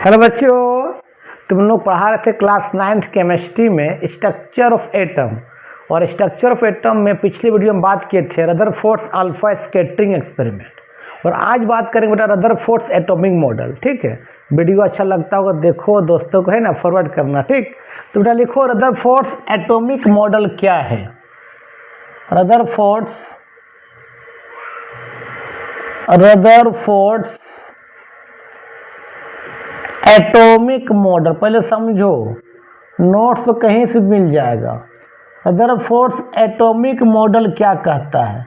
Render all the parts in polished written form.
Hello बच्चों, तुम लोग पढ़ा रहे थे क्लास 9th केमिस्ट्री में स्ट्रक्चर ऑफ एटम। और स्ट्रक्चर ऑफ एटम में पिछले वीडियो में बात किए थे रदरफोर्ड्स अल्फा स्कैटरिंग एक्सपेरिमेंट। और आज बात करेंगे बेटा रदरफोर्ड्स एटॉमिक मॉडल। ठीक है, वीडियो अच्छा लगता होगा देखो, दोस्तों को है ना फॉरवर्ड करना। ठीक, तो बेटा लिखो रदरफोर्ड्स एटॉमिक मॉडल क्या है। रदरफोर्ड्स एटॉमिक मॉडल, पहले समझो, नोट्स तो कहीं से मिल जाएगा। रदरफोर्ड्स एटॉमिक मॉडल क्या कहता है?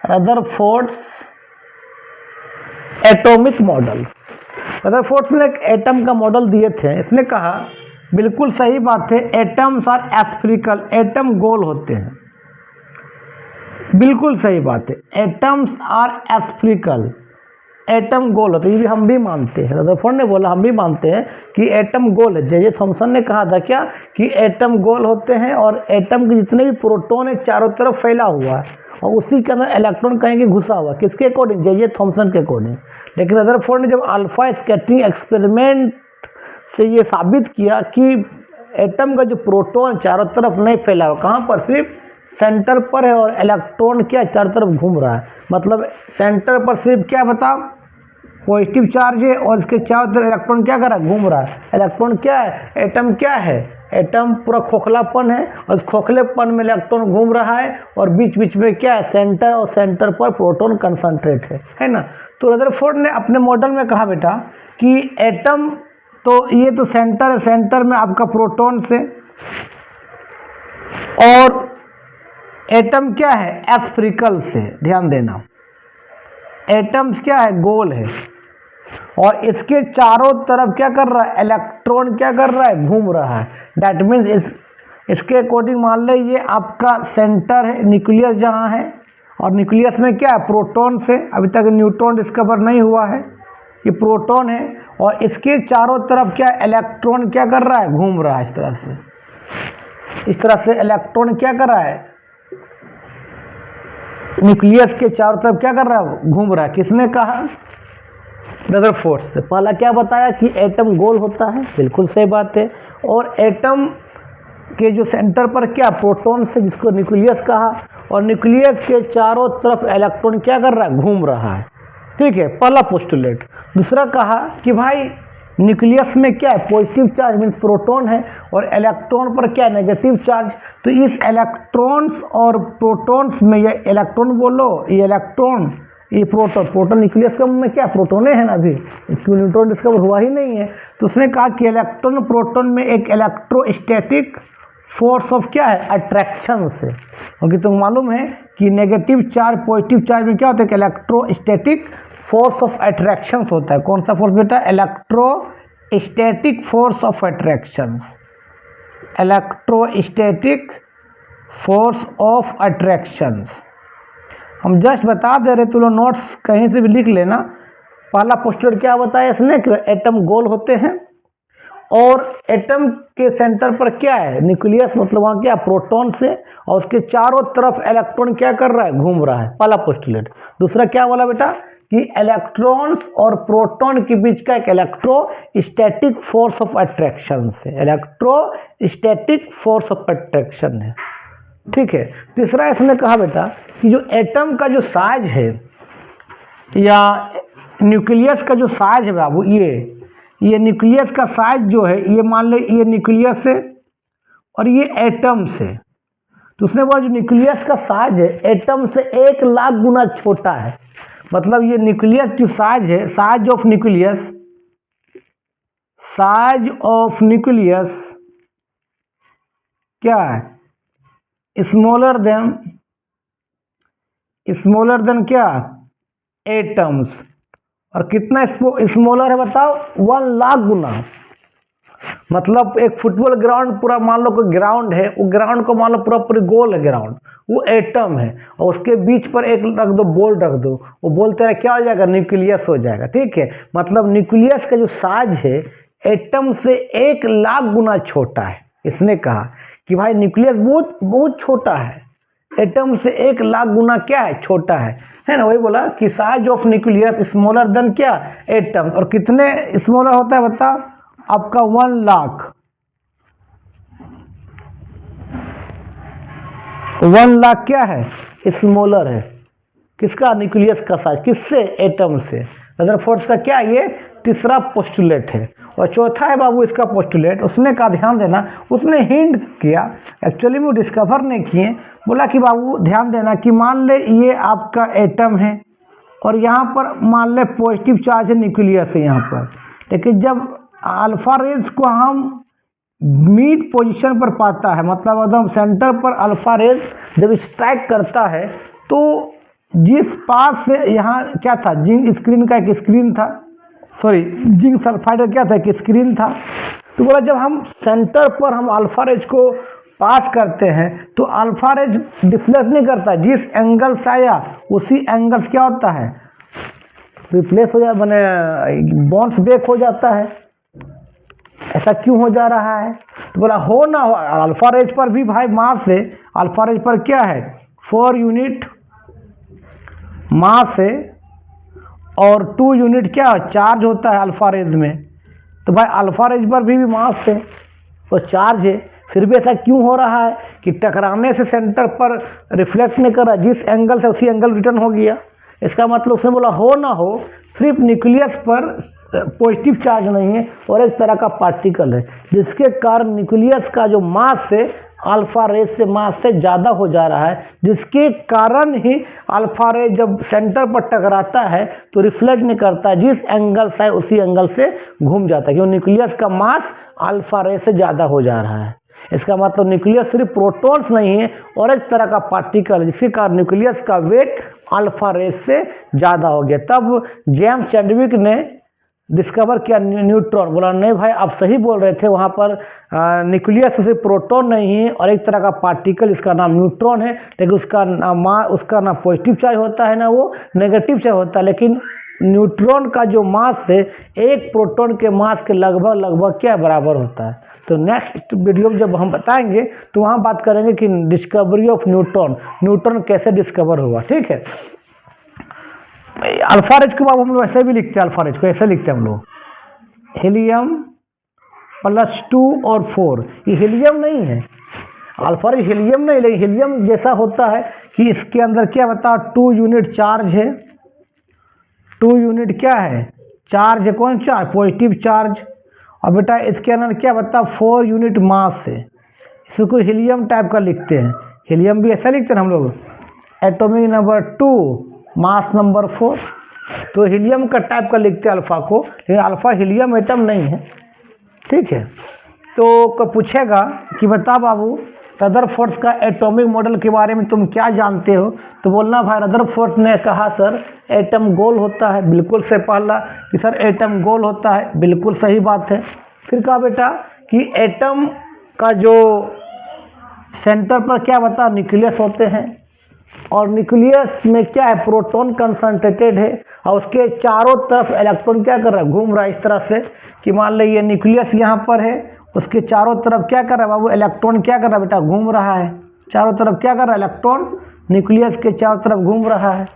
रदरफोर्ड्स एटॉमिक मॉडल, रदरफोर्ड्स ने एक एटम का मॉडल दिए थे। इसने कहा बिल्कुल सही बात है, एटम्स आर एस्फेरिकल, एटम गोल होते हैं। बिल्कुल सही बात है, एटम्स आर एस्फेरिकल, एटम गोल होता है। ये भी हम भी मानते हैं, रदरफोर्ड ने बोला हम भी मानते हैं कि एटम गोल है। जे थॉमसन ने कहा था क्या कि एटम गोल होते हैं और एटम के जितने भी प्रोटॉन है चारों तरफ फैला हुआ है और उसी के अंदर इलेक्ट्रॉन कहेंगे घुसा हुआ। किसके अकॉर्डिंग? जे थॉमसन के अकॉर्डिंग। लेकिन रदरफोर्ड ने जब अल्फा स्कैटरिंग एक्सपेरिमेंट से ये साबित किया कि एटम का जो प्रोटॉन चारों तरफ नहीं फैला हुआ, कहाँ पर, सिर्फ सेंटर पर है और इलेक्ट्रॉन क्या चारों तरफ घूम रहा है। मतलब सेंटर पर सिर्फ क्या बताओ, पॉजिटिव चार्ज है और इसके चारों तरफ इलेक्ट्रॉन क्या कर रहा है, घूम रहा है। इलेक्ट्रॉन क्या है? एटम क्या है? एटम पूरा खोखलापन है और इस खोखलेपन में इलेक्ट्रॉन घूम रहा है और बीच बीच में क्या है, सेंटर, और सेंटर पर प्रोटॉन कंसंट्रेट है ना। तो रदरफोर्ड ने अपने मॉडल में कहा बेटा कि एटम तो ये तो सेंटर है, सेंटर में आपका प्रोटॉन से, और एटम क्या है, एस्फेरिकल से। ध्यान देना, एटम्स क्या है, गोल है और इसके चारों तरफ क्या कर रहा है, इलेक्ट्रॉन क्या कर रहा है, घूम रहा है। दैट मीन्स इसके अकॉर्डिंग मान ले ये आपका सेंटर है, न्यूक्लियस जहाँ है, और न्यूक्लियस में क्या है, प्रोटॉन से, अभी तक न्यूट्रॉन डिस्कवर नहीं हुआ है, ये प्रोटॉन है और इसके चारों तरफ क्या इलेक्ट्रॉन क्या कर रहा है, घूम रहा है। इस तरह से इलेक्ट्रॉन क्या कर रहा है, न्यूक्लियस के चारों तरफ क्या कर रहा है, घूम रहा है। किसने कहा? रदरफोर्ड से। पहला क्या बताया कि एटम गोल होता है, बिल्कुल सही बात है। और एटम के जो सेंटर पर क्या, प्रोटॉन से, जिसको न्यूक्लियस कहा, और न्यूक्लियस के चारों तरफ इलेक्ट्रॉन क्या कर रहा है, घूम रहा है। ठीक है, पहला पोस्टुलेट। दूसरा कहा कि भाई न्यूक्लियस में क्या है, पॉजिटिव चार्ज मीन्स प्रोटॉन है और इलेक्ट्रॉन पर क्या है, नेगेटिव चार्ज। तो इस इलेक्ट्रॉन्स और प्रोटॉन्स में, ये इलेक्ट्रॉन बोलो, ये इलेक्ट्रॉन, ये प्रोटॉन न्यूक्लियस का में क्या, प्रोटोने है ना, अभी न्यूट्रॉन डिस्कवर हुआ ही नहीं है। तो उसने कहा कि इलेक्ट्रॉन प्रोटॉन में एक इलेक्ट्रोस्टैटिक फोर्स ऑफ क्या है, अट्रैक्शन से। क्योंकि तुम मालूम है कि नेगेटिव चार्ज पॉजिटिव चार्ज में क्या होता है, कि इलेक्ट्रोस्टैटिक फोर्स ऑफ अट्रैक्शन होता है। कौन सा फोर्स बेटा? Electrostatic force of attraction, electrostatic force of attraction. हम जस्ट बता दे रहे, तुम लोग नोट्स कहीं से भी लिख लेना। पहला पोस्टुलेट क्या बताया इसने, कि एटम गोल होते हैं और एटम के सेंटर पर क्या है, न्यूक्लियस, मतलब वहाँ क्या, प्रोटॉन से, और उसके चारों तरफ इलेक्ट्रॉन क्या कर रहा है, घूम रहा है। पहला पोस्टुलेट। दूसरा क्या बोला बेटा कि इलेक्ट्रॉन्स और प्रोटॉन के बीच का एक इलेक्ट्रोस्टैटिक फोर्स ऑफ अट्रैक्शन से, इलेक्ट्रोस्टैटिक फोर्स ऑफ अट्रैक्शन है। ठीक है। तीसरा इसने कहा बेटा कि जो एटम का जो साइज है या न्यूक्लियस का जो साइज है बाबू, ये न्यूक्लियस का साइज जो है, ये मान ले ये न्यूक्लियस है और ये एटम से। तो उसने बोला जो न्यूक्लियस का साइज है एटम से 1,00,000 गुना छोटा है। मतलब ये न्यूक्लियस जो साइज है, साइज ऑफ न्यूक्लियस क्या है, स्मॉलर देन क्या, एटम्स। और कितना स्मॉलर है बताओ, 1,00,000 गुना। मतलब एक फुटबॉल ग्राउंड पूरा मान लो कोई ग्राउंड है, वो ग्राउंड को मान लो पूरा पूरी गोल है ग्राउंड, वो एटम है और उसके बीच पर एक रख दो, बॉल रख दो, वो बॉल तेरा क्या हो जाएगा, न्यूक्लियस हो जाएगा। ठीक है, मतलब न्यूक्लियस का जो साइज है एटम से 1,00,000 गुना छोटा है। इसने कहा कि भाई न्यूक्लियस बहुत बहुत छोटा है, एटम से 1,00,000 गुना क्या है, छोटा है। है ना, वही बोला कि size of nucleus smaller than क्या एटम, और कितने स्मॉलर होता है बता आपका 1 लाख, 1 लाख क्या है स्मॉलर है, किसका न्यूक्लियस का साइज, किससे एटम से। रदरफोर्ड का क्या ये तीसरा पोस्टुलेट है। और चौथा है बाबू इसका पोस्टुलेट, उसने का ध्यान देना, उसने हिंट किया, एक्चुअली में वो डिस्कवर नहीं किए, बोला कि बाबू ध्यान देना कि मान ले ये आपका एटम है और यहाँ पर मान ले पॉजिटिव चार्ज है, न्यूक्लियस है यहाँ पर, लेकिन जब अल्फा रेज को हम मिड पोजीशन पर पाता है, मतलब एकदम सेंटर पर अल्फा रेज जब स्ट्राइक करता है, तो जिस पास से यहाँ क्या था, जिंक स्क्रीन का एक स्क्रीन था, सॉरी जिंक सल्फाइड का क्या था एक स्क्रीन था, तो बोला जब हम सेंटर पर हम अल्फा रेज को पास करते हैं तो अल्फा रेज डिफ्लेक्ट नहीं करता, जिस एंगल से आया उसी एंगल से क्या होता है रिप्लेस हो जाए, बने बाउंस बैक हो जाता है। ऐसा क्यों हो जा रहा है, तो बोला हो ना हो, अल्फा रेज पर भी भाई मास है, अल्फा रेज पर क्या है 4 यूनिट मास है और 2 यूनिट क्या चार्ज होता है अल्फा रेज में, तो भाई अल्फा रेज पर भी मास है और चार्ज है, फिर भी ऐसा क्यों हो रहा है कि टकराने से सेंटर पर रिफ्लेक्ट नहीं कर रहा, जिस एंगल से उसी एंगल रिटर्न हो गया। इसका मतलब उसने बोला हो ना हो सिर्फ न्यूक्लियस पर पॉजिटिव चार्ज नहीं है और एक तरह का पार्टिकल है, जिसके कारण न्यूक्लियस का जो मास है अल्फा रेज से मास से ज़्यादा हो जा रहा है, जिसके कारण ही अल्फा रेज जब सेंटर पर टकराता है तो रिफ्लेक्ट नहीं करता, जिस एंगल से उसी एंगल से घूम जाता है, क्योंकि न्यूक्लियस का मास अल्फा रेज से ज़्यादा हो जा रहा है। इसका मतलब न्यूक्लियस सिर्फ प्रोटॉन्स नहीं है और एक तरह का पार्टिकल है, जिसके कारण न्यूक्लियस का वेट अल्फा रेज से ज़्यादा हो गया। तब जेम्स चैडविक ने डिस्कवर किया न्यूट्रॉन, बोला नहीं भाई आप सही बोल रहे थे, वहाँ पर न्यूक्लियस सिर्फ प्रोटॉन नहीं है और एक तरह का पार्टिकल, इसका नाम न्यूट्रॉन है, लेकिन उसका ना पॉजिटिव चार्ज होता है ना वो नेगेटिव चार्ज होता है, लेकिन न्यूट्रॉन का जो मास है एक प्रोटॉन के मास के लगभग क्या बराबर होता है। तो नेक्स्ट वीडियो में जब हम बताएंगे तो वहाँ बात करेंगे कि डिस्कवरी ऑफ न्यूट्रॉन कैसे डिस्कवर हुआ। ठीक है, अल्फा रेज को हम लोग ऐसे भी लिखते हैं, अल्फा रेज को ऐसे लिखते हैं हम लोग हीलियम +2 और 4, ये हीलियम नहीं है, अल्फा रेज हीलियम नहीं, लेकिन हीलियम जैसा होता है कि इसके अंदर क्या बता 2 यूनिट चार्ज है, 2 यूनिट क्या है चार्ज है, कौन चार्ज पॉजिटिव चार्ज, और बेटा इसके अंदर क्या बता 4 यूनिट मास है, इसको हीलियम टाइप का लिखते हैं, हीलियम भी ऐसा लिखते हैं हम लोग एटॉमिक नंबर 2 मास नंबर 4, तो हीलियम का टाइप का लिखते हैं अल्फा को, लेकिन अल्फा हीलियम एटम नहीं है। ठीक है, तो कोई पूछेगा कि बता बाबू रदरफोर्ड का एटॉमिक मॉडल के बारे में तुम क्या जानते हो, तो बोलना भाई रदरफोर्ड ने कहा सर एटम गोल होता है, बिल्कुल से पहला कि सर एटम गोल होता है, बिल्कुल सही बात है। फिर कहा बेटा कि एटम का जो सेंटर पर क्या बता न्यूक्लियस होते हैं और न्यूक्लियस में क्या है प्रोटॉन कंसंट्रेटेड है और उसके चारों तरफ इलेक्ट्रॉन क्या कर रहा है घूम रहा है, इस तरह से कि मान लो ये न्यूक्लियस यहाँ पर है, उसके चारों तरफ क्या कर रहा है बाबू इलेक्ट्रॉन क्या कर रहा है बेटा घूम रहा है, चारों तरफ क्या कर रहा है इलेक्ट्रॉन न्यूक्लियस के चारों तरफ घूम रहा है।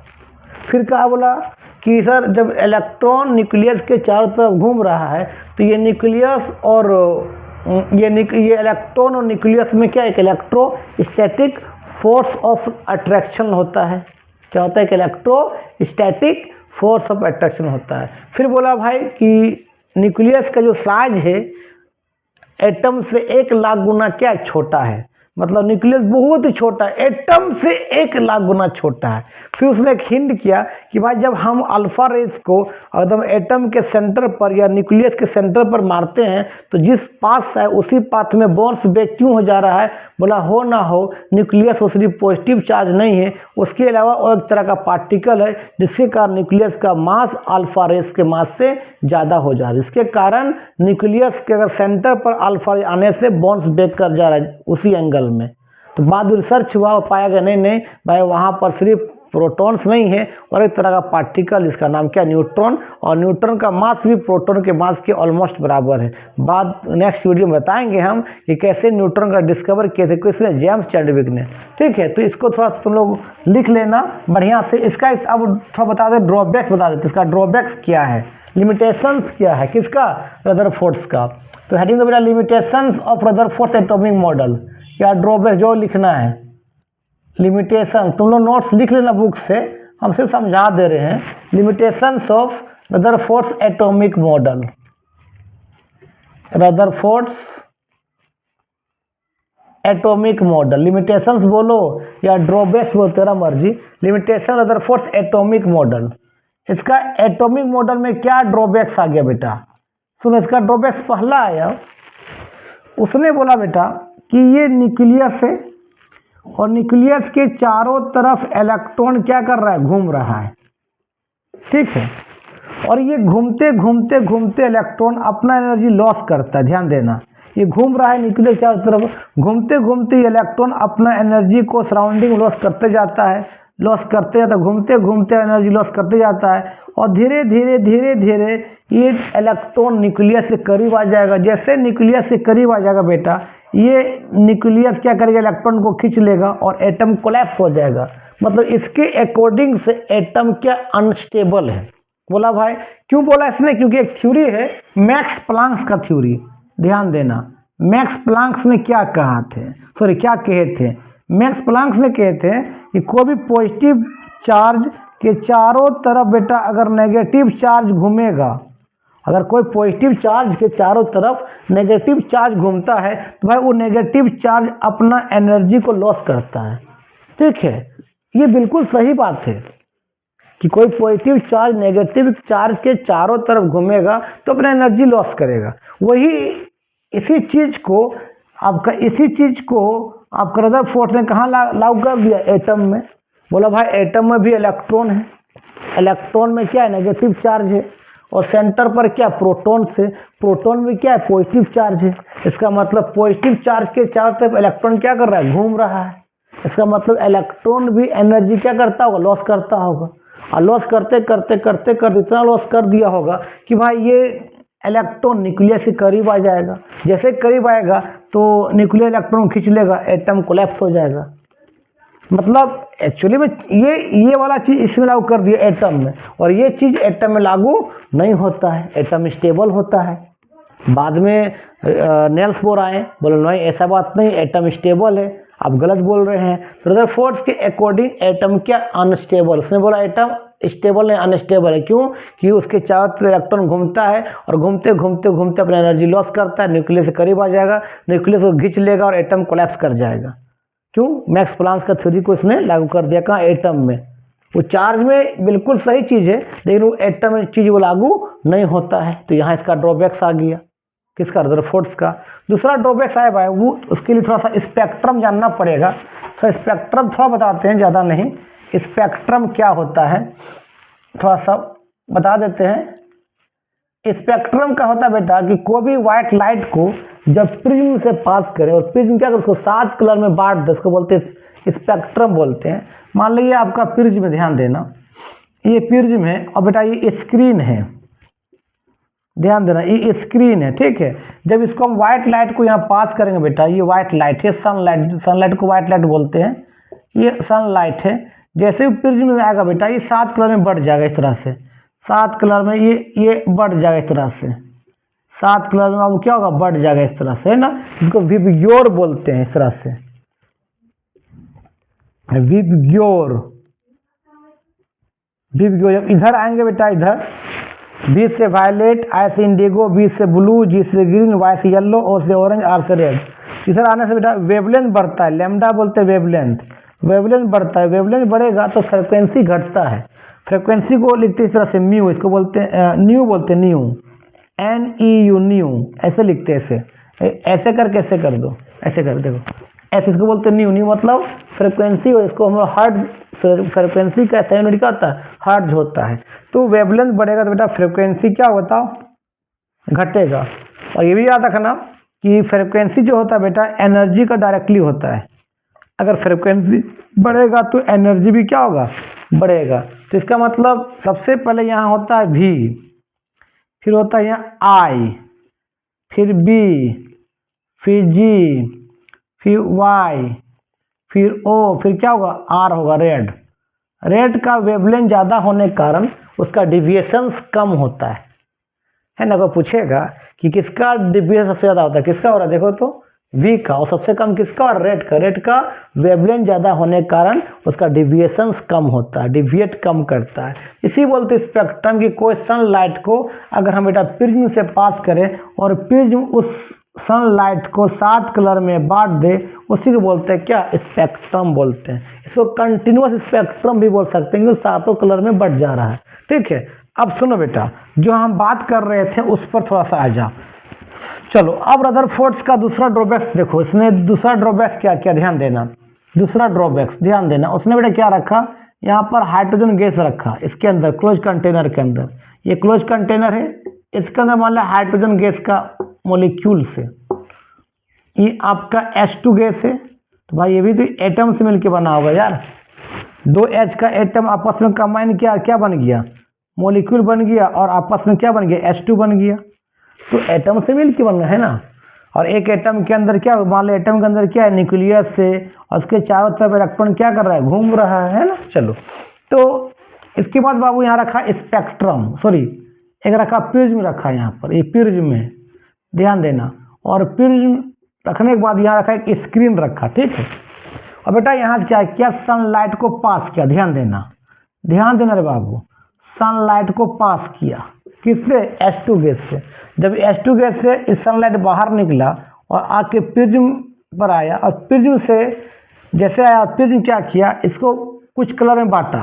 फिर कहा बोला कि सर जब इलेक्ट्रॉन न्यूक्लियस के चारों तरफ घूम रहा है तो ये न्यूक्लियस और ये इलेक्ट्रॉन और न्यूक्लियस में क्या एक इलेक्ट्रोस्टैटिक फोर्स ऑफ अट्रैक्शन होता है, क्या होता है एक इलेक्ट्रोस्टैटिक फोर्स ऑफ अट्रैक्शन होता है। फिर बोला भाई कि न्यूक्लियस का जो साइज है एटम से 1 लाख गुना क्या छोटा है, मतलब न्यूक्लियस बहुत ही छोटा है, एटम से 1 लाख गुना छोटा है। फिर उसने एक हिंट किया कि भाई जब हम अल्फा रेज को एकदम एटम के सेंटर पर या न्यूक्लियस के सेंटर पर मारते हैं तो जिस पास है उसी पाथ में बाउंस बैक क्यों हो जा रहा है, बोला हो ना हो न्यूक्लियस वो सिर्फ पॉजिटिव चार्ज नहीं है, उसके अलावा और एक तरह का पार्टिकल है जिसके कारण न्यूक्लियस का मास अल्फा रेज के मास से ज़्यादा हो जा रहा है, जिसके कारण न्यूक्लियस के अगर सेंटर पर अल्फा आने से बाउंस बैक कर जा रहा है उसी एंगल में। तो बाद रिसर्च हुआ और पाया गया नहीं भाई वहाँ पर सिर्फ प्रोटॉन्स नहीं है, और एक तरह का पार्टिकल, इसका नाम क्या, न्यूट्रॉन, और न्यूट्रॉन का मास भी प्रोटॉन के मास के ऑलमोस्ट बराबर है। बाद नेक्स्ट वीडियो में बताएंगे हम कि कैसे न्यूट्रॉन का डिस्कवर किए थे, किसने, जेम्स चैडविक ने। ठीक है, तो इसको थोड़ा तुम लोग लिख लेना बढ़िया से। इसका अब थोड़ा बता दें, ड्रॉबैक्स बता देते, इसका ड्रॉबैक्स क्या है, लिमिटेशंस क्या है, किसका, रदरफोर्ड का। तो हेडिंग तो बेटा limitations of Rutherford atomic model, क्या ड्रॉबैक जो लिखना है, लिमिटेशन। तुम लोग नोट्स लिख लेना बुक से, हम सिर्फ समझा दे रहे हैं। Limitations of Rutherford atomic model, Rutherford atomic model, limitations बोलो या ड्रॉबैक्स बोलो, तेरा मर्जी। लिमिटेशन रदरफोर्ड एटॉमिक मॉडल, इसका एटॉमिक मॉडल में क्या ड्रॉबैक्स आ गया बेटा, सुनो। इसका ड्रॉबैक्स पहला आया, उसने बोला बेटा कि ये न्यूक्लियस है, और न्यूक्लियस के चारों तरफ इलेक्ट्रॉन क्या कर रहा है, घूम रहा है। ठीक है, और ये घूमते घूमते घूमते इलेक्ट्रॉन अपना एनर्जी लॉस करता है। ध्यान देना, ये घूम रहा है न्यूक्लियस चारों तरफ, घूमते घूमते इलेक्ट्रॉन अपना एनर्जी को सराउंडिंग लॉस करते जाता है, लॉस करते जाता है, घूमते घूमते एनर्जी लॉस करते जाता है, और धीरे धीरे धीरे धीरे ये इलेक्ट्रॉन न्यूक्लियस से करीब आ जाएगा। जैसे न्यूक्लियस से करीब आ जाएगा बेटा, ये न्यूक्लियस क्या करेगा, इलेक्ट्रॉन को खींच लेगा और एटम कोलैप्स हो जाएगा। मतलब इसके अकॉर्डिंग से एटम क्या अनस्टेबल है। बोला भाई, क्यों बोला इसने, क्योंकि एक थ्योरी है मैक्स प्लांक्स का थ्योरी। ध्यान देना, मैक्स प्लांक्स ने क्या कहा थे, सॉरी क्या कहे थे, मैक्स प्लांक्स ने कहे थे कि कोई भी पॉजिटिव चार्ज के चारों तरफ बेटा अगर नेगेटिव चार्ज घूमेगा, अगर कोई पॉजिटिव चार्ज के चारों तरफ नेगेटिव चार्ज घूमता है तो भाई वो नेगेटिव चार्ज अपना एनर्जी को लॉस करता है। ठीक है, ये बिल्कुल सही बात है कि कोई पॉजिटिव चार्ज नेगेटिव चार्ज के चारों तरफ घूमेगा तो अपना एनर्जी लॉस करेगा। वही इसी चीज को आपका रदरफोर्ड ने कहाँ लागू कर दिया, एटम में। बोला भाई एटम में भी इलेक्ट्रॉन है, इलेक्ट्रॉन में क्या है, नेगेटिव चार्ज है, और सेंटर पर क्या, प्रोटॉन से, प्रोटॉन में क्या है, पॉजिटिव चार्ज है। इसका मतलब पॉजिटिव चार्ज के चारों तरफ इलेक्ट्रॉन क्या कर रहा है, घूम रहा है। इसका मतलब इलेक्ट्रॉन भी एनर्जी क्या करता होगा, लॉस करता होगा, और लॉस करते करते करते करते इतना लॉस कर दिया होगा कि भाई ये इलेक्ट्रॉन न्यूक्लियस के करीब आ जाएगा। जैसे करीब आएगा तो न्यूक्लियर इलेक्ट्रॉन खींच लेगा, एटम कोलैप्स हो जाएगा। मतलब एक्चुअली में ये वाला चीज़ इसमें लागू कर दिया एटम में, और ये चीज़ एटम में लागू नहीं होता है, एटम स्टेबल होता है। बाद में नेल्स बोर आए, बोले नहीं ऐसा बात नहीं, एटम स्टेबल है, आप गलत बोल रहे हैं। रदरफोर्ड के अकॉर्डिंग एटम क्या, अनस्टेबल। उसने बोला एटम स्टेबल है, अनस्टेबल है। क्यों, कि उसके चारों तरफ इलेक्ट्रॉन घूमता है और घूमते घूमते घूमते अपना एनर्जी लॉस करता है, न्यूक्लियस से करीब आ जाएगा, न्यूक्लियस को खींच लेगा और एटम कोलैप्स कर जाएगा। क्यों, मैक्स प्लांक का थ्योरी को इसने लागू कर दिया। कहाँ, एटम में। वो चार्ज में बिल्कुल सही चीज़ है, लेकिन वो एटम में चीज़ वो लागू नहीं होता है। तो यहाँ इसका ड्रॉबैक्स आ गया, किसका, रदरफोर्ड का। दूसरा ड्रॉबैक्स आया भाई, वो उसके लिए थोड़ा सा स्पेक्ट्रम जानना पड़ेगा। तो स्पेक्ट्रम थोड़ा बताते हैं, ज़्यादा नहीं। स्पेक्ट्रम क्या होता है थोड़ा सा बता देते हैं। स्पेक्ट्रम का होता है बेटा कि कोई भी व्हाइट लाइट को जब प्रिज्म से पास करे, और प्रिज्म क्या करे, उसको 7 कलर में बांट दे, उसको बोलते हैं स्पेक्ट्रम बोलते हैं। मान लीजिए आपका प्रिज्म, ध्यान देना, ये प्रिज्म है और बेटा ये स्क्रीन है, ध्यान देना ये स्क्रीन है। ठीक है, जब इसको हम व्हाइट लाइट को यहाँ पास करेंगे बेटा, ये व्हाइट लाइट है, सनलाइट को व्हाइट लाइट बोलते हैं, ये सनलाइट है। जैसे ही प्रिज्म में आएगा बेटा ये 7 कलर में बढ़ जाएगा, इस तरह से 7 कलर में ये बढ़ जाएगा, इस तरह से 7 कलर में अब क्या होगा, बढ़ जाएगा इस तरह से, है ना। इसको विबग्योर बोलते हैं, इस तरह से विबग्योर। जब इधर आएंगे बेटा, इधर बी से वायलेट, आई से इंडिगो, बी से ब्लू, जी से ग्रीन, वाई से येलो, ओ से ऑरेंज, आर से रेड। इधर आने से बेटा वेवलेंथ बढ़ता है, लैम्डा बोलते हैं वेवलेंथ, वेवलेंथ बढ़ता है। वेवलेंथ बढ़ेगा तो फ्रिक्वेंसी घटता है। फ्रिक्वेंसी को लिखते हैं इस तरह से म्यू, इसको बोलते हैं न्यू, बोलते हैं न्यू, NEU न्यू, ऐसे लिखते हैं। ऐसे करके ऐसे कर दो, ऐसे कर देखो, ऐसे इसको बोलते हैं न्यू। न्यू मतलब फ्रिक्वेंसी, और इसको हम हर्ट्ज, फ्रिक्वेंसी का ऐसा यूनिट क्या होता है, हर्ट्ज होता है। तो वेवलेंथ बढ़ेगा तो बेटा फ्रिक्वेंसी क्या होता, घटेगा। और ये भी याद रखना कि फ्रिक्वेंसी जो होता है बेटा एनर्जी का डायरेक्टली होता है। अगर फ्रिक्वेंसी बढ़ेगा तो एनर्जी भी क्या होगा, बढ़ेगा। तो इसका मतलब सबसे पहले यहाँ होता है V, फिर होता है यहाँ I, फिर B, फिर G, फिर Y, फिर O, फिर क्या होगा R होगा, रेड का वेवलेंथ ज़्यादा होने के कारण उसका डिविएशंस कम होता है ना। कोई पूछेगा कि किसका डिविएशन सबसे ज़्यादा होता है, किसका हो रहा है, देखो तो V का, और सबसे कम किसका, और रेड का वेवलेंथ ज़्यादा होने के कारण उसका डिविएशंस कम होता है, डिविएट कम करता है। इसी बोलते स्पेक्ट्रम की कोई सनलाइट को अगर हम बेटा प्रिज्म से पास करें और प्रिज्म उस सनलाइट को 7 कलर में बांट दे, उसी को बोलते हैं क्या, स्पेक्ट्रम बोलते हैं। इसको कंटिन्यूअस स्पेक्ट्रम भी बोल सकते हैं क्योंकि 7 कलर में बट जा रहा है। ठीक है, अब सुनो बेटा, जो हम बात कर रहे थे उस पर थोड़ा सा आ जाओ। चलो अब रदरफोर्ड का दूसरा ड्रॉबैक्स देखो, इसने दूसरा ड्रॉबैक्स क्या क्या, ध्यान देना, दूसरा ड्रॉबैक्स ध्यान देना। उसने बेटा क्या रखा, यहाँ पर हाइड्रोजन गैस रखा इसके अंदर, क्लोज कंटेनर के अंदर, ये क्लोज कंटेनर है, इसके अंदर मान लिया हाइड्रोजन गैस का मॉलिक्यूल से, ये आपका H2 गैस है, तो भाई ये भी तो एटम से मिलके बना होगा यार, 2 H का एटम आपस में कंबाइन किया, क्या बन गया, मॉलिक्यूल बन गया, और आपस में क्या बन गया, H2 बन गया, तो एटम से मिलके बन गया है ना। और एक एटम के अंदर क्या, मान लो एटम के अंदर क्या है, न्यूक्लियस से, और उसके चारों तरफ इलेक्ट्रॉन क्या कर रहा है, घूम रहा है ना। चलो, तो इसके बाद बाबू यहाँ रखा स्पेक्ट्रम, सॉरी एक रखा प्रिज्म रखा यहाँ पर, ये प्रिज्म है, ध्यान देना, और प्रिज्म रखने के बाद यहाँ रखा एक स्क्रीन रखा, ठीक है। और बेटा यहाँ से क्या है, क्या सनलाइट को पास किया, ध्यान देना रे बाबू, सनलाइट को पास किया किससे, H2 गैस से। जब H2 गैस से इस सनलाइट बाहर निकला और आके प्रिज्म पर आया, और प्रिज्म से जैसे आया, प्रिज्म क्या किया, इसको कुछ कलर में बांटा,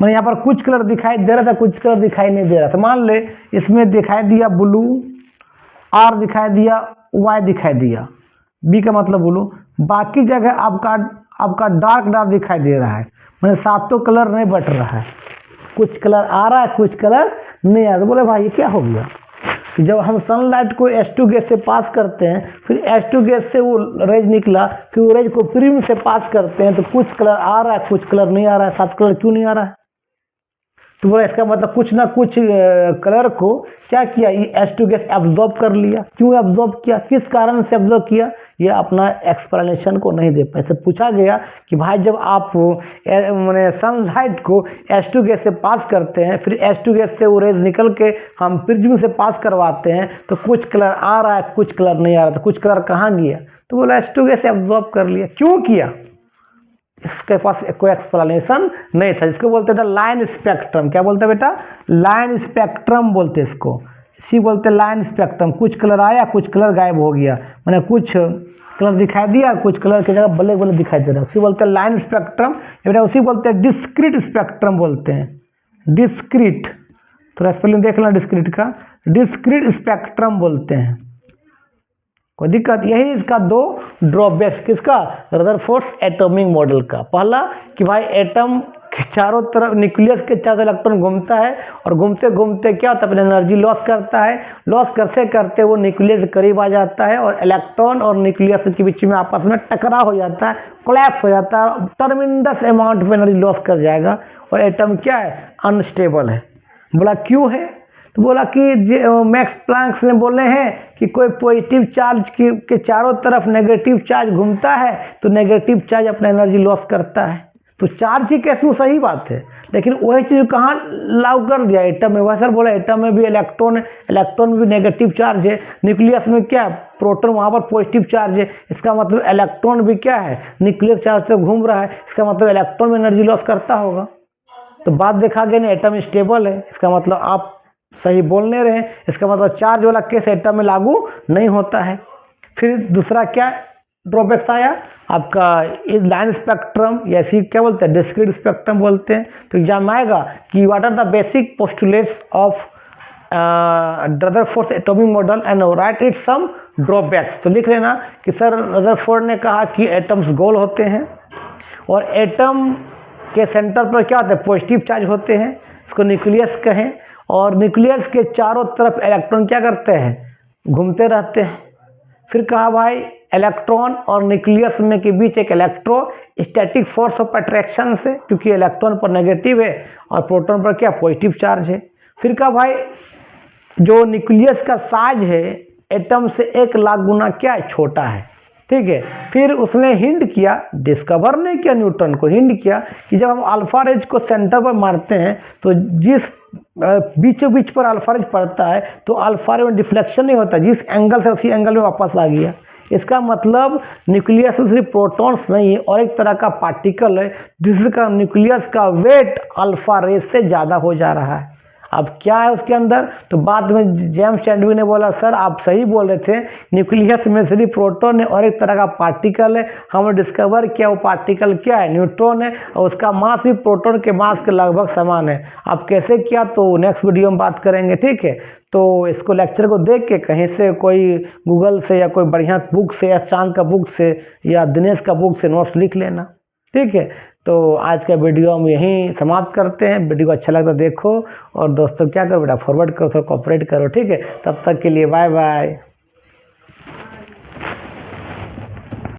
मैंने यहाँ पर कुछ कलर दिखाई दे रहा था, कुछ कलर दिखाई नहीं दे रहा था। मान ले इसमें दिखाई दिया ब्लू, R दिखाई दिया, Y दिखाई दिया, B का मतलब ब्लू, बाकी जगह आपका डार्क दिखाई दे रहा है, मैंने 7 कलर नहीं बट रहा है, कुछ कलर आ रहा है, कुछ कलर नहीं आ रहा। बोले भाई ये क्या हो गया, जब हम सनलाइट को H2 गैस से पास करते हैं, फिर H2 गैस से वो रेज निकला, फिर वो रेज को प्रिज्म से पास करते हैं, तो कुछ कलर आ रहा है, कुछ कलर नहीं आ रहा है, 7 कलर क्यों नहीं आ रहा है, तो बोला इसका मतलब कुछ ना कुछ कलर को क्या किया, ये H2 गैस एब्जॉर्ब कर लिया। क्यों एब्जॉर्ब किया, किस कारण से एब्जॉर्ब किया, ये अपना एक्सप्लेनेशन को नहीं दे पाए। से पूछा गया कि भाई जब आप मैंने सनलाइट को H2 गैस से पास करते हैं, फिर H2 गैस से वो रेज निकल के हम प्रिज्म से पास करवाते हैं, तो कुछ कलर आ रहा है, कुछ कलर नहीं आ रहा, तो कुछ कलर कहाँ गया, तो बोला H2 गैस एब्जॉर्ब कर लिया। क्यों किया, इसके पास कोई एक्सप्लेनेशन नहीं था, जिसको बोलते हैं लाइन स्पेक्ट्रम। क्या बोलते हैं बेटा, लाइन स्पेक्ट्रम बोलते हैं इसको, इसी बोलते हैं लाइन स्पेक्ट्रम। कुछ कलर आया, कुछ कलर गायब हो गया, मैंने कुछ कलर दिखाई दिया, कुछ कलर की जगह ब्लैक ब्लैक दिखाई दे रहा है, उसी बोलते हैं लाइन स्पेक्ट्रम। बेटा उसी बोलते हैं डिस्क्रीट स्पेक्ट्रम बोलते हैं, डिस्क्रीट, थोड़ा स्पेलिंग देख लेना डिस्क्रीट का, डिस्क्रीट स्पेक्ट्रम बोलते हैं। कोई दिक्कत, यही इसका 2 ड्रॉबैक्स, किसका, रदरफोर्ड एटॉमिक मॉडल का। पहला कि भाई एटम के चारों तरफ, न्यूक्लियस के चारों इलेक्ट्रॉन घूमता है, और घूमते घूमते क्या होता है, अपनी एनर्जी लॉस करता है, लॉस करते करते वो न्यूक्लियस के करीब आ जाता है, और इलेक्ट्रॉन और न्यूक्लियस के बीच में आपस में टकराव हो जाता है, कोलैप्स हो जाता है, टर्मिंडस अमाउंट में एनर्जी लॉस कर जाएगा, और एटम क्या है, अनस्टेबल है। बोला क्यों है, तो बोला कि मैक्स प्लैंक ने बोले हैं कि कोई पॉजिटिव चार्ज के चारों तरफ नेगेटिव चार्ज घूमता है, तो नेगेटिव चार्ज अपना एनर्जी लॉस करता है। तो चार्ज ही केस में सही बात है, लेकिन वही चीज़ कहाँ लागू कर दिया, एटम में। वह सर बोला एटम में भी इलेक्ट्रॉन में भी नेगेटिव चार्ज है, न्यूक्लियस में क्या है, प्रोटॉन, वहाँ पर पॉजिटिव चार्ज है, इसका मतलब इलेक्ट्रॉन भी क्या है, न्यूक्लियर चार्ज से घूम रहा है, इसका मतलब इलेक्ट्रॉन में एनर्जी लॉस करता होगा। तो बात देखा गया ना, एटम स्टेबल है, इसका मतलब आप सही बोलने रहे, इसका मतलब चार्ज वाला केस एटम में लागू नहीं होता है। फिर दूसरा क्या ड्रॉबैक्स आया आपका, इस लाइन स्पेक्ट्रम, या इसी क्या बोलते हैं, डिस्क्रीट स्पेक्ट्रम बोलते हैं। तो एग्जाम आएगा कि what are the basic postulates of Rutherford atomic model and write it some drawbacks. तो लिख लेना कि सर रदरफोर्ड ने कहा कि एटम्स गोल होते हैं, और एटम के सेंटर पर क्या होते हैं, पॉजिटिव चार्ज होते हैं, इसको न्यूक्लियस कहें, और न्यूक्लियस के चारों तरफ इलेक्ट्रॉन क्या करते हैं, घूमते रहते हैं। फिर कहा भाई इलेक्ट्रॉन और न्यूक्लियस में के बीच एक इलेक्ट्रोस्टैटिक फोर्स ऑफ अट्रैक्शन से, क्योंकि इलेक्ट्रॉन पर नेगेटिव है और प्रोटॉन पर क्या पॉजिटिव चार्ज है। फिर कहा भाई जो न्यूक्लियस का साइज है एटम से 1,00,000 गुना क्या है, छोटा है, ठीक है। फिर उसने हिंट किया, डिस्कवर नहीं किया, न्यूटन को हिंट किया कि जब हम अल्फा रेज को सेंटर पर मारते हैं तो जिस बीचों बीच पर अल्फा रेज पड़ता है तो अल्फा रेज में डिफ्लेक्शन नहीं होता, जिस एंगल से उसी एंगल में वापस आ गया। इसका मतलब न्यूक्लियस सिर्फ प्रोटॉन्स नहीं है और एक तरह का पार्टिकल है जिसका न्यूक्लियस का वेट अल्फा रेज से ज़्यादा हो जा रहा है। अब क्या है उसके अंदर, तो बाद में जेम्स चैडविक ने बोला सर आप सही बोल रहे थे, न्यूक्लियस में सिर्फ प्रोटॉन है और एक तरह का पार्टिकल है, हमने डिस्कवर किया वो पार्टिकल क्या है, न्यूट्रॉन है और उसका मास भी प्रोटॉन के मास के लगभग समान है। अब कैसे किया तो नेक्स्ट वीडियो में बात करेंगे, ठीक है। तो इसको लेक्चर को देख के कहीं से कोई गूगल से या कोई बढ़िया बुक से या चांद का बुक से या दिनेश का बुक से नोट्स लिख लेना, ठीक है। तो आज का वीडियो हम यहीं समाप्त करते हैं। वीडियो को अच्छा लगता देखो और दोस्तों क्या करो बेटा, फॉरवर्ड करो, थोड़ा कोऑपरेट करो, ठीक है। तब तक के लिए बाय बाय।